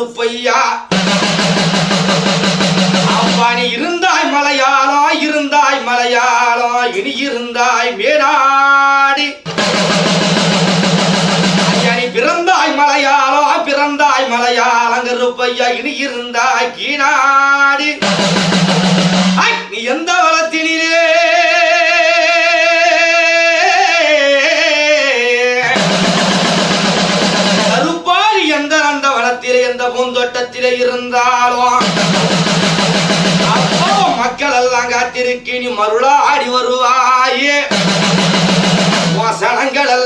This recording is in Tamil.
கருப்பையா அப்பா நீ இருந்தாய் மலையாளம் இனி இருந்தாய் மேனாடி ஐயா நீ பிறந்தாய் மலையாளம் கருப்பையா இனி இருந்தாய் கீனாடி நீ எந்த வளத்தினிலே கருப்பாடி அந்த வனத்திலே எந்த பூந்தோட்டத்திலே இருந்தாலும் அப்போ மக்கள் எல்லாம் காத்திருக்கு நீ மருளாடி வருவாயே வசனங்கள் எல்லாம்